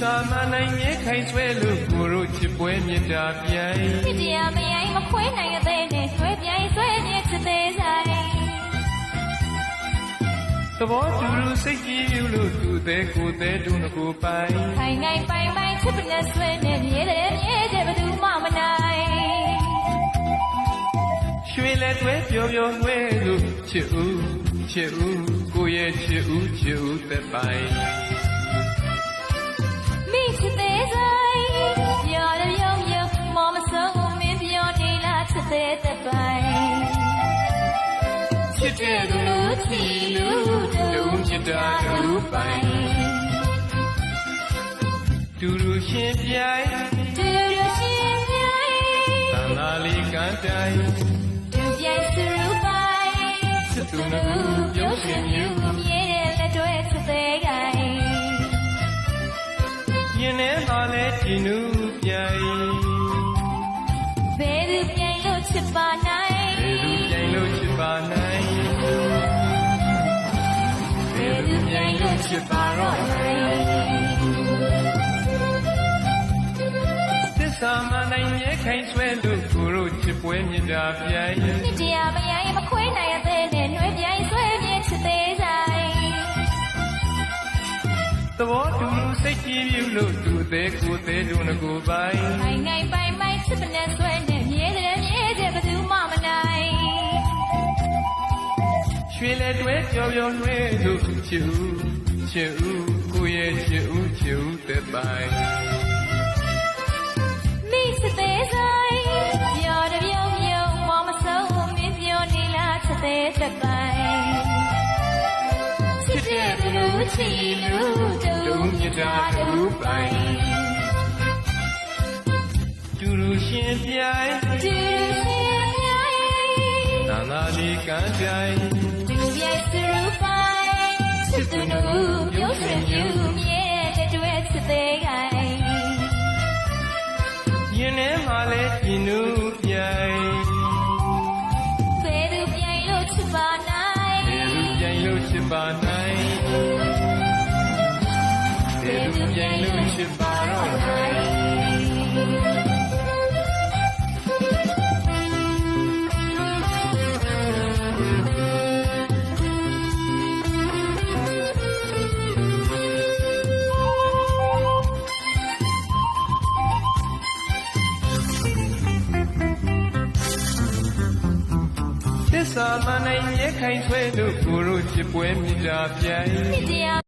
စာမနိုင်မြဲခိုင်ဆွဲလို့ကိုတို့ချစ်ပွဲမြတ်တာပြိုင်ချစ်တရားမရိုင်းမခွဲနိုင်ရတဲ့နဲ့ဆွဲပြိုင်ဆွဲမြဲချစ်သေးဆိုင်သဘောတူလူစိတ်ကြည်ယူလို့သူတဲ့ကိုတဲ့ဒုနကိုပိုင်ခိုင်ငိုင်ပိုင်ပိုင်ချစ်ပနဲ့ဆွဲနဲ့မြဲတယ်မြဲတယ်ဘယ်သူမှမနိုင်ရွှေလက်တွဲပျော်ပျော်နှွဲလို့ချစ်ဦးကိုရဲ့ချစ်ဦးသက်ပိုင်မိချစ်သေးဆိုင်ပြောရရုံရုံမောမဆုံးမင်းပြောနေလားချစ်သေးသက်ပိုင်ချစ်တဲ့လူချီလူတို့မြတ်တာတို့ပိုင်တူလူရှင်ပြိုင်သံသာလေးကန်းတိုင်တူပြိုင်စရူပိုင်ချစ်သူနှစ်ခုပြုံးရှင်မြူမြဲတဲ့လက်တွဲချစ်သေးကိုင်ရင်ထဲမှာလဲဒီနူးပြိုင်ဘယ်သူပြိုင်လို့ချစ်ပါနိုင်ဘယ်သူပြိုင်လို့ချစ်ပါနိုင်ဘယ်သူပြိုင်လို့ချစ်ပါတော့နိုင်စာမနိုင်မြဲခိုင်ဆွဲလို့ကိုတို့ချစ်ပွဲမြတ်တာပြိုင်ချစ်တရားမရိုင်းမခွဲနိုင်ရတဲ့နဲ့နှွေးပြိုင်ဆွဲမြဲချစ်သေးဆိုင်သဘောတူလူစိတ်ကြည်ပြုလို့သူတဲ့ကိုတဲ့ဒုနကိုပိုင်ခိုင်ငိုင်ပိုင်ပိုင်ချစ်ပနဲ့ဆွဲနဲ့မြဲတယ်မြဲတယ်ဘယ်သူမှမနိုင်ရွှေလက်တွဲပျော်ပျော်နှွဲလို့ချစ်ဦးကိုရဲ့ချစ်ဦးသက်ပိုင်ချစ်သေးဆိုင်ပြောရပြုံပြုံမောမဆုံးမင်းပြောနေလားချစ်သေးသက်ပိုင်ချစ်တဲ့လူချီလူတို့မြတ်တာတို့ပိုင်တူလူရှင်ပြိုင်သံသာလေးကန်းတိုင်တူပြိုင်စရူပိုင်ချစ်သူတို့ပြုံးရှင်မြူမြဲတဲ့တွဲချစ်သေးကိုင်ရင်ထဲမှာလဲဒီနူးပြိုင်ဘယ်သူပြိုင်လို့ချစ်ပါနိုင်ဘယ်သူပြိုင်လို့ချစ်ပါနိုင်ဘယ်သူပြိုင်လို့ချစ်ပါတော့နိုင်စာမနိုင်မြဲခိုင်ဆွဲလို့ကိုတို့ချစ်ပွဲမြတ်တာပြိုင်